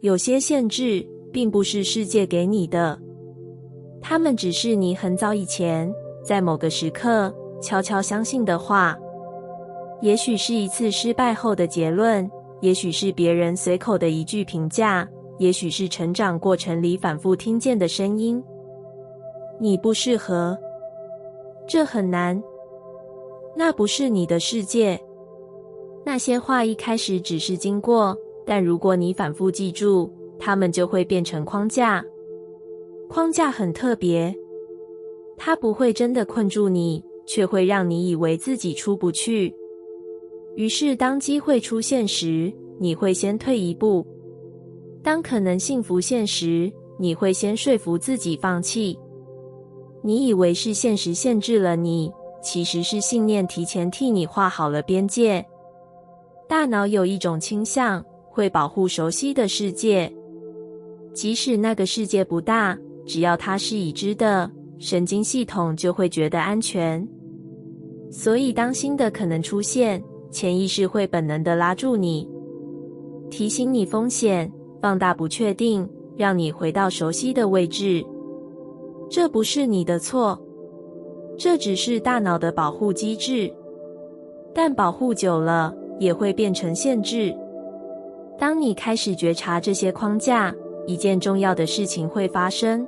有些限制并不是世界给你的，它们只是你很早以前在某个时刻悄悄相信的话。也许是一次失败后的结论，也许是别人随口的一句评价，也许是成长过程里反复听见的声音。你不适合，这很难，那不是你的世界。那些话一开始只是经过，但如果你反复记住，它们就会变成框架。框架很特别，它不会真的困住你，却会让你以为自己出不去。于是当机会出现时，你会先退一步；当可能性浮现时，你会先说服自己放弃。你以为是现实限制了你，其实是信念提前替你画好了边界。大脑有一种倾向，会保护熟悉的世界，即使那个世界不大，只要它是已知的，神经系统就会觉得安全。所以当新的可能出现，潜意识会本能地拉住你，提醒你风险，放大不确定，让你回到熟悉的位置。这不是你的错，这只是大脑的保护机制，但保护久了也会变成限制。当你开始觉察这些框架，一件重要的事情会发生。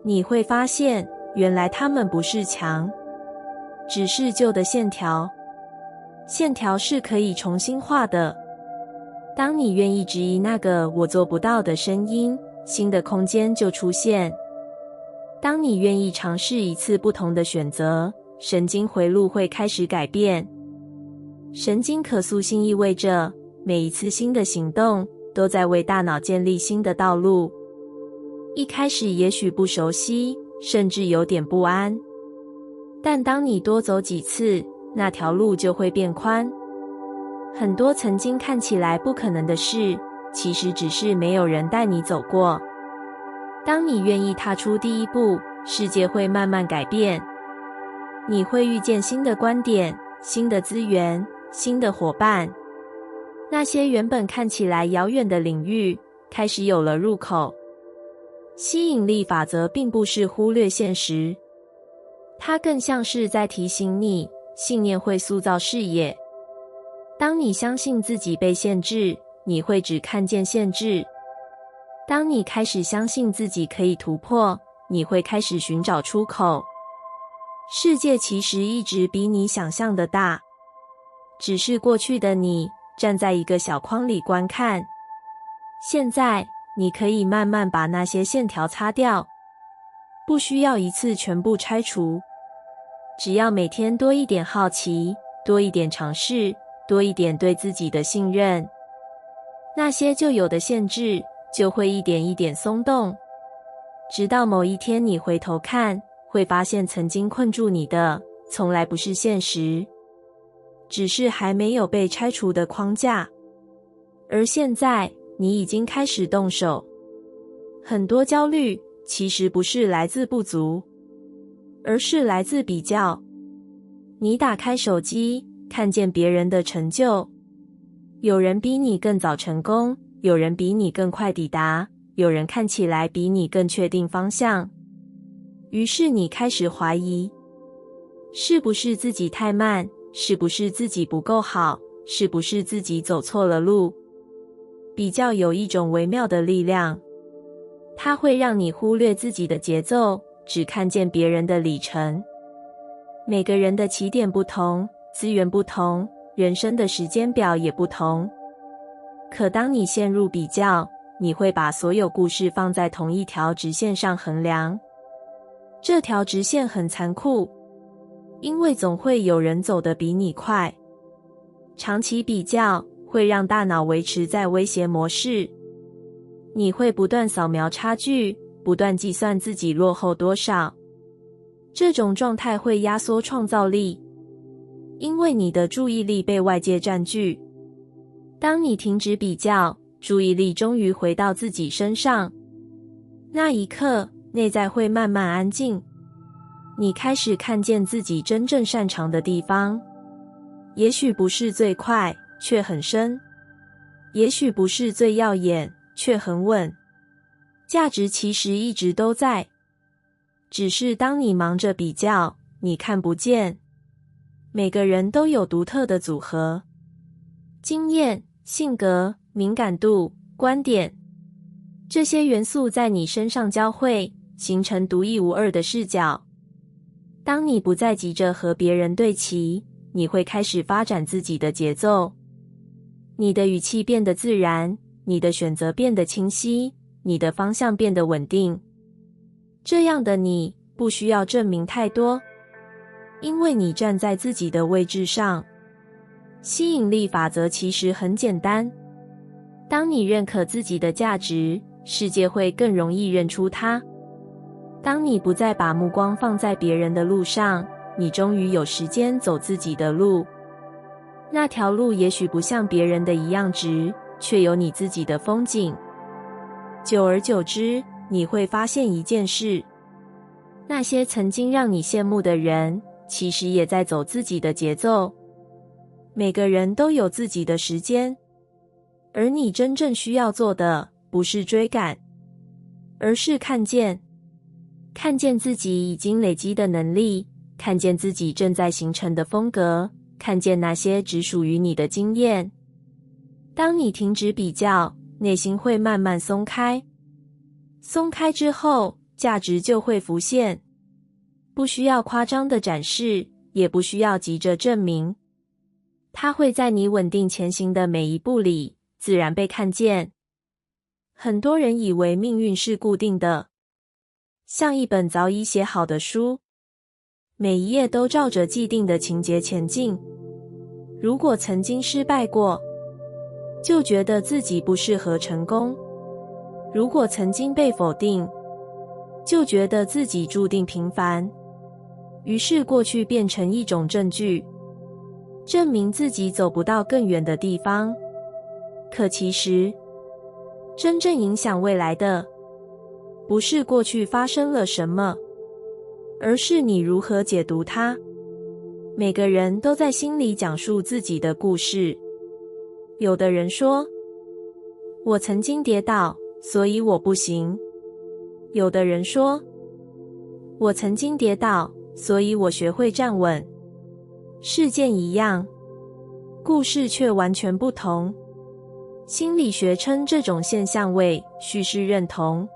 你会发现，原来它们不是墙，只是旧的线条。线条是可以重新画的。当你愿意质疑那个我做不到的声音，新的空间就出现。当你愿意尝试一次不同的选择，神经回路会开始改变。神经可塑性意味着每一次新的行动都在为大脑建立新的道路。一开始也许不熟悉，甚至有点不安，但当你多走几次，那条路就会变宽。很多曾经看起来不可能的事，其实只是没有人带你走过。当你愿意踏出第一步，世界会慢慢改变。你会遇见新的观点、新的资源、新的伙伴。那些原本看起来遥远的领域，开始有了入口。吸引力法则并不是忽略现实，它更像是在提醒你，信念会塑造视野。当你相信自己被限制，你会只看见限制。当你开始相信自己可以突破，你会开始寻找出口。世界其实一直比你想象的大，只是过去的你站在一个小框里观看。现在你可以慢慢把那些线条擦掉，不需要一次全部拆除，只要每天多一点好奇，多一点尝试，多一点对自己的信任，那些旧有的限制就会一点一点松动，直到某一天你回头看，会发现曾经困住你的从来不是现实，只是还没有被拆除的框架。而现在你已经开始动手。很多焦虑其实不是来自不足，而是来自比较。你打开手机，看见别人的成就，有人比你更早成功，有人比你更快抵达，有人看起来比你更确定方向。于是你开始怀疑，是不是自己太慢？是不是自己不够好？是不是自己走错了路？比较有一种微妙的力量，它会让你忽略自己的节奏，只看见别人的里程。每个人的起点不同，资源不同，人生的时间表也不同。可当你陷入比较，你会把所有故事放在同一条直线上衡量。这条直线很残酷，因为总会有人走得比你快。长期比较会让大脑维持在威胁模式，你会不断扫描差距，不断计算自己落后多少。这种状态会压缩创造力，因为你的注意力被外界占据。当你停止比较，注意力终于回到自己身上，那一刻，内在会慢慢安静。你开始看见自己真正擅长的地方，也许不是最快，却很深；也许不是最耀眼，却很稳。价值其实一直都在，只是当你忙着比较，你看不见。每个人都有独特的组合，经验、性格、敏感度、观点，这些元素在你身上交汇，形成独一无二的视角。当你不再急着和别人对齐，你会开始发展自己的节奏。你的语气变得自然，你的选择变得清晰，你的方向变得稳定。这样的你不需要证明太多，因为你站在自己的位置上。吸引力法则其实很简单，当你认可自己的价值，世界会更容易认出它。当你不再把目光放在别人的路上，你终于有时间走自己的路。那条路也许不像别人的一样直，却有你自己的风景。久而久之，你会发现一件事，那些曾经让你羡慕的人，其实也在走自己的节奏。每个人都有自己的时间，而你真正需要做的，不是追赶，而是看见自己已经累积的能力，看见自己正在形成的风格，看见那些只属于你的经验。当你停止比较，内心会慢慢松开。松开之后，价值就会浮现。不需要夸张的展示，也不需要急着证明。它会在你稳定前行的每一步里，自然被看见。很多人以为命运是固定的，像一本早已写好的书，每一页都照着既定的情节前进。如果曾经失败过，就觉得自己不适合成功；如果曾经被否定，就觉得自己注定平凡。于是过去变成一种证据，证明自己走不到更远的地方。可其实，真正影响未来的，不是过去发生了什么，而是你如何解读它。每个人都在心里讲述自己的故事。有的人说，我曾经跌倒，所以我不行。有的人说，我曾经跌倒，所以我学会站稳。事件一样，故事却完全不同。心理学称这种现象为叙事认同。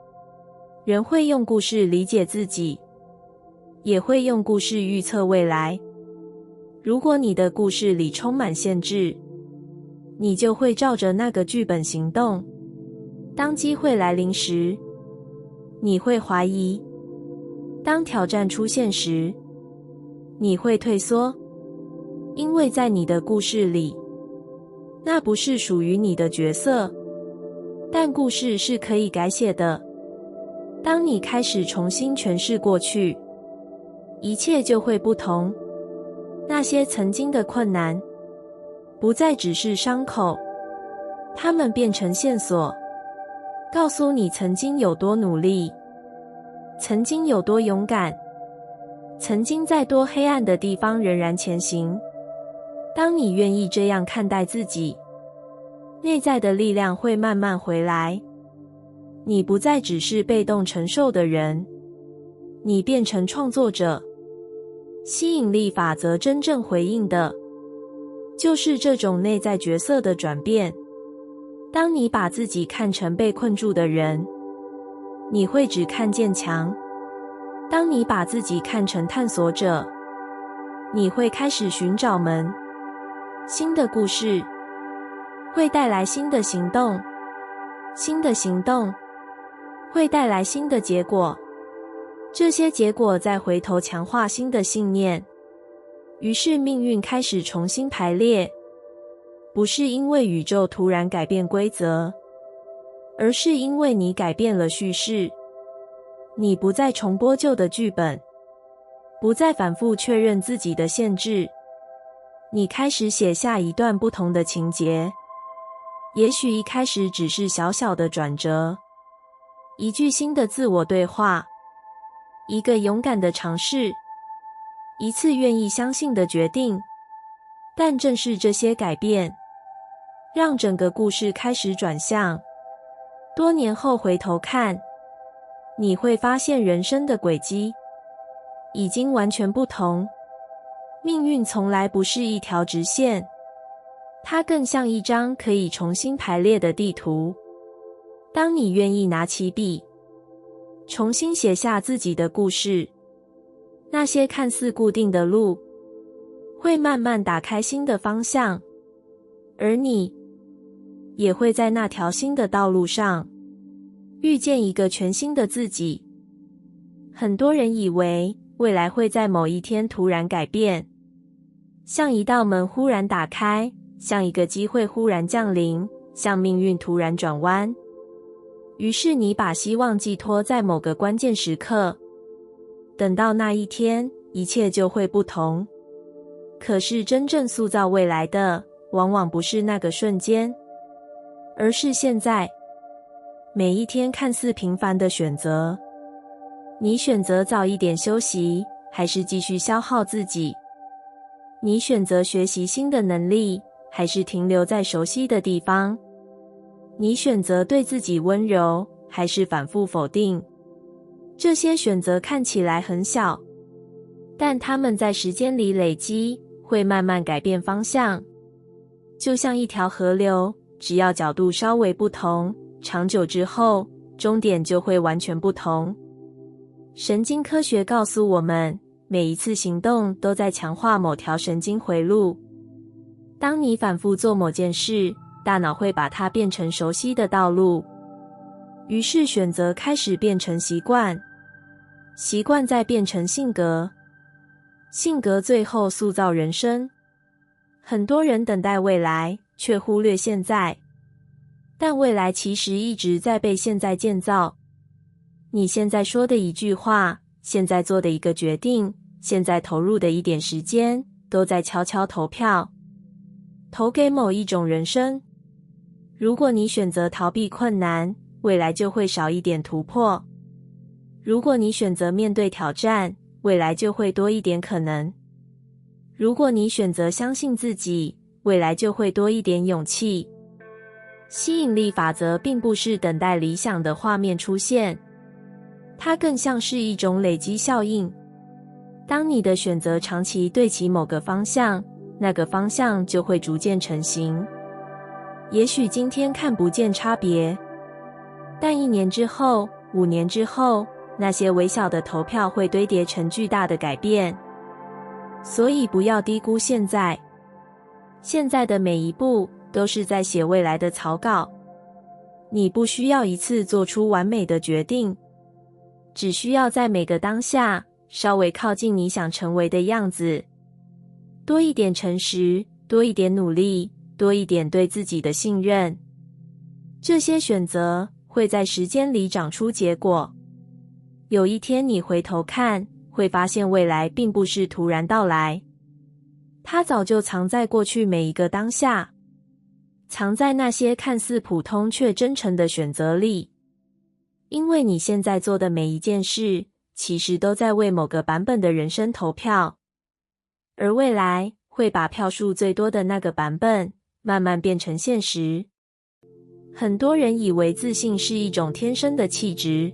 人会用故事理解自己，也会用故事预测未来。如果你的故事里充满限制，你就会照着那个剧本行动。当机会来临时，你会怀疑；当挑战出现时，你会退缩。因为在你的故事里，那不是属于你的角色，但故事是可以改写的。当你开始重新诠释过去，一切就会不同。那些曾经的困难，不再只是伤口，它们变成线索，告诉你曾经有多努力，曾经有多勇敢，曾经在多黑暗的地方仍然前行。当你愿意这样看待自己，内在的力量会慢慢回来。你不再只是被动承受的人，你变成创作者。吸引力法则真正回应的，就是这种内在角色的转变。当你把自己看成被困住的人，你会只看见墙；当你把自己看成探索者，你会开始寻找门。新的故事会带来新的行动，新的行动会带来新的结果，这些结果再回头强化新的信念。于是命运开始重新排列，不是因为宇宙突然改变规则，而是因为你改变了叙事。你不再重播旧的剧本，不再反复确认自己的限制，你开始写下一段不同的情节。也许一开始只是小小的转折，一句新的自我对话，一个勇敢的尝试，一次愿意相信的决定。但正是这些改变，让整个故事开始转向。多年后回头看，你会发现人生的轨迹已经完全不同。命运从来不是一条直线，它更像一张可以重新排列的地图。当你愿意拿起笔，重新写下自己的故事，那些看似固定的路会慢慢打开新的方向，而你也会在那条新的道路上遇见一个全新的自己。很多人以为未来会在某一天突然改变，像一道门忽然打开，像一个机会忽然降临，像命运突然转弯。于是你把希望寄托在某个关键时刻，等到那一天，一切就会不同。可是真正塑造未来的，往往不是那个瞬间，而是现在。每一天看似平凡的选择，你选择早一点休息，还是继续消耗自己？你选择学习新的能力，还是停留在熟悉的地方？你选择对自己温柔，还是反复否定？这些选择看起来很小，但它们在时间里累积，会慢慢改变方向。就像一条河流，只要角度稍微不同，长久之后，终点就会完全不同。神经科学告诉我们，每一次行动都在强化某条神经回路。当你反复做某件事，大脑会把它变成熟悉的道路，于是选择开始变成习惯，习惯再变成性格，性格最后塑造人生。很多人等待未来，却忽略现在，但未来其实一直在被现在建造。你现在说的一句话，现在做的一个决定，现在投入的一点时间，都在悄悄投票，投给某一种人生。如果你选择逃避困难，未来就会少一点突破；如果你选择面对挑战，未来就会多一点可能；如果你选择相信自己，未来就会多一点勇气。吸引力法则并不是等待理想的画面出现，它更像是一种累积效应。当你的选择长期对齐某个方向，那个方向就会逐渐成型。也许今天看不见差别，但1年之后、5年之后，那些微小的投票会堆叠成巨大的改变。所以不要低估现在，现在的每一步都是在写未来的草稿。你不需要一次做出完美的决定，只需要在每个当下稍微靠近你想成为的样子。多一点诚实，多一点努力，多一点对自己的信任。这些选择会在时间里长出结果。有一天你回头看，会发现未来并不是突然到来，它早就藏在过去每一个当下，藏在那些看似普通却真诚的选择里。因为你现在做的每一件事，其实都在为某个版本的人生投票，而未来会把票数最多的那个版本慢慢变成现实。很多人以为自信是一种天生的气质，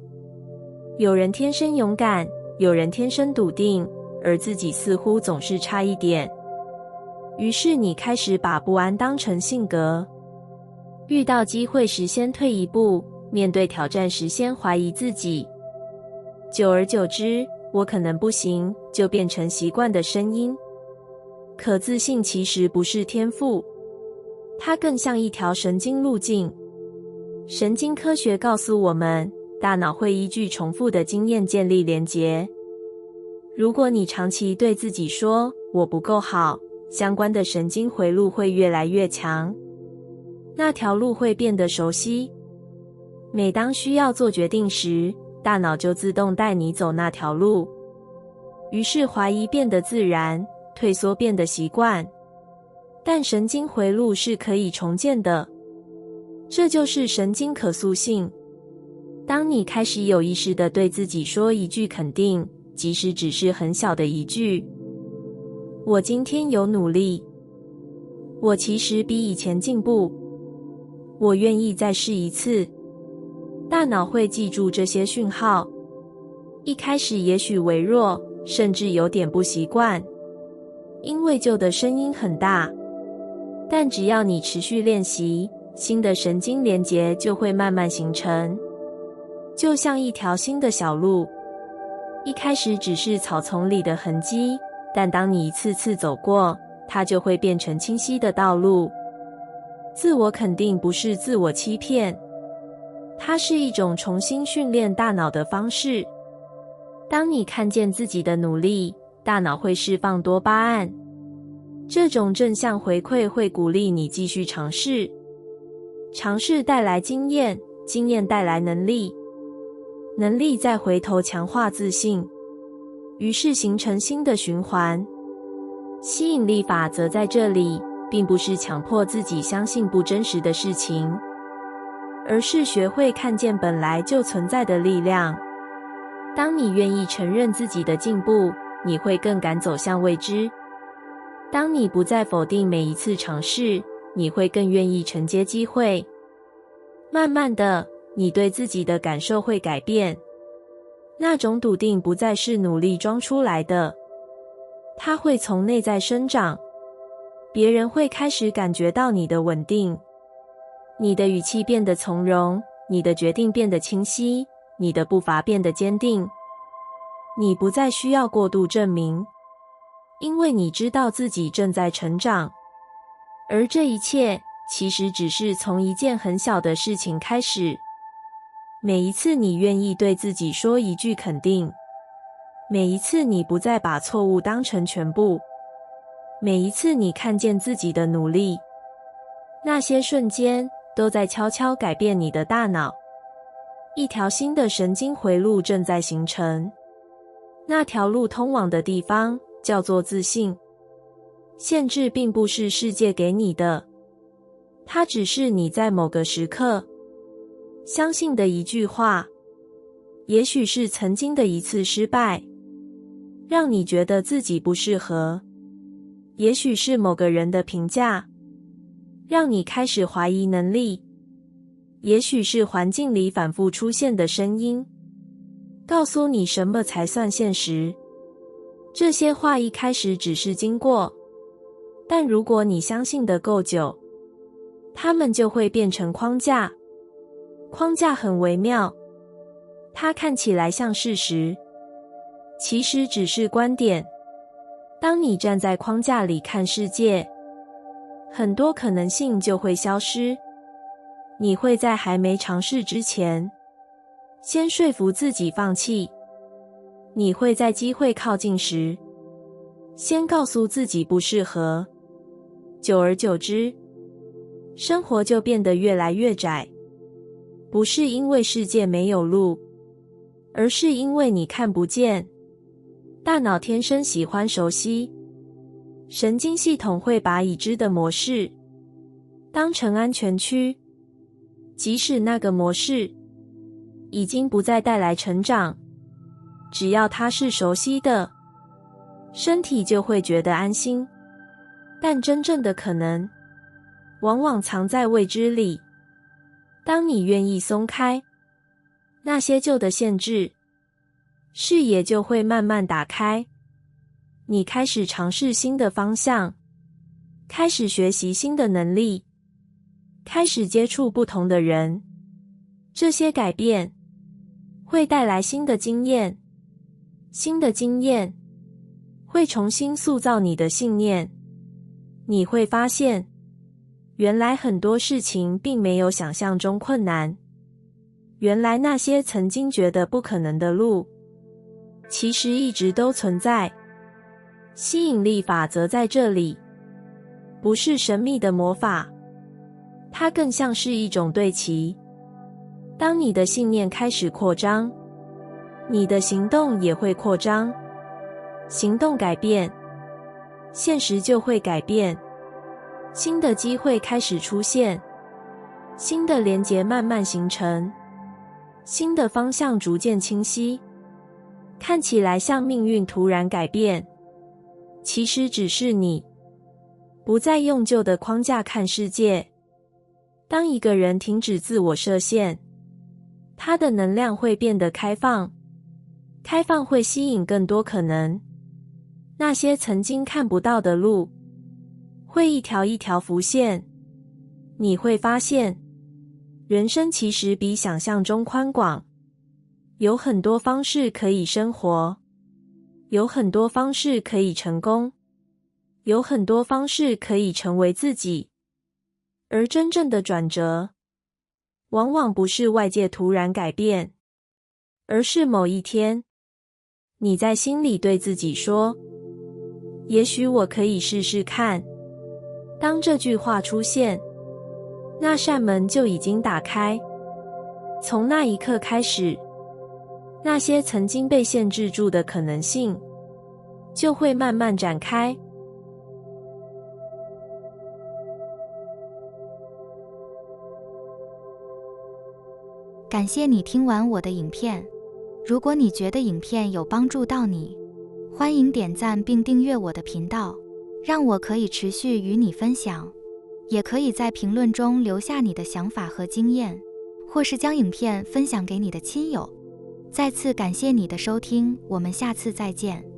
有人天生勇敢，有人天生笃定，而自己似乎总是差一点。于是你开始把不安当成性格，遇到机会时先退一步，面对挑战时先怀疑自己。久而久之，我可能不行，就变成习惯的声音。可自信其实不是天赋，它更像一条神经路径。神经科学告诉我们，大脑会依据重复的经验建立连结。如果你长期对自己说我不够好，相关的神经回路会越来越强，那条路会变得熟悉。每当需要做决定时，大脑就自动带你走那条路。于是怀疑变得自然，退缩变得习惯。但神经回路是可以重建的，这就是神经可塑性。当你开始有意识地对自己说一句肯定，即使只是很小的一句，我今天有努力，我其实比以前进步，我愿意再试一次，大脑会记住这些讯号，一开始也许微弱，甚至有点不习惯，因为旧的声音很大。但只要你持续练习，新的神经连结就会慢慢形成，就像一条新的小路。一开始只是草丛里的痕迹，但当你一次次走过，它就会变成清晰的道路。自我肯定不是自我欺骗，它是一种重新训练大脑的方式。当你看见自己的努力，大脑会释放多巴胺，这种正向回馈会鼓励你继续尝试。尝试带来经验，经验带来能力，能力再回头强化自信，于是形成新的循环。吸引力法则在这里，并不是强迫自己相信不真实的事情，而是学会看见本来就存在的力量。当你愿意承认自己的进步，你会更敢走向未知。当你不再否定每一次尝试，你会更愿意承接机会。慢慢的，你对自己的感受会改变，那种笃定不再是努力装出来的，它会从内在生长。别人会开始感觉到你的稳定，你的语气变得从容，你的决定变得清晰，你的步伐变得坚定。你不再需要过度证明，因为你知道自己正在成长。而这一切其实只是从一件很小的事情开始。每一次你愿意对自己说一句肯定，每一次你不再把错误当成全部，每一次你看见自己的努力，那些瞬间都在悄悄改变你的大脑。一条新的神经回路正在形成，那条路通往的地方叫做自信。限制并不是世界给你的，它只是你在某个时刻相信的一句话，也许是曾经的一次失败，让你觉得自己不适合，也许是某个人的评价，让你开始怀疑能力，也许是环境里反复出现的声音，告诉你什么才算现实。这些话一开始只是经过，但如果你相信得够久，它们就会变成框架。框架很微妙，它看起来像事实，其实只是观点。当你站在框架里看世界，很多可能性就会消失。你会在还没尝试之前，先说服自己放弃。你会在机会靠近时，先告诉自己不适合。久而久之，生活就变得越来越窄。不是因为世界没有路，而是因为你看不见。大脑天生喜欢熟悉，神经系统会把已知的模式当成安全区，即使那个模式已经不再带来成长，只要它是熟悉的，身体就会觉得安心。但真正的可能往往藏在未知里。当你愿意松开那些旧的限制，视野就会慢慢打开。你开始尝试新的方向，开始学习新的能力，开始接触不同的人。这些改变会带来新的经验，新的经验会重新塑造你的信念。你会发现，原来很多事情并没有想象中困难。原来那些曾经觉得不可能的路，其实一直都存在。吸引力法则在这里，不是神秘的魔法，它更像是一种对齐。当你的信念开始扩张，你的行动也会扩张。行动改变，现实就会改变。新的机会开始出现，新的连结慢慢形成，新的方向逐渐清晰。看起来像命运突然改变，其实只是你不再用旧的框架看世界。当一个人停止自我设限，它的能量会变得开放，开放会吸引更多可能。那些曾经看不到的路，会一条一条浮现。你会发现，人生其实比想象中宽广，有很多方式可以生活，有很多方式可以成功，有很多方式可以成为自己。而真正的转折，往往不是外界突然改变，而是某一天，你在心里对自己说，也许我可以试试看。当这句话出现，那扇门就已经打开。从那一刻开始，那些曾经被限制住的可能性，就会慢慢展开。感谢你听完我的影片。如果你觉得影片有帮助到你，欢迎点赞并订阅我的频道，让我可以持续与你分享。也可以在评论中留下你的想法和经验，或是将影片分享给你的亲友。再次感谢你的收听，我们下次再见。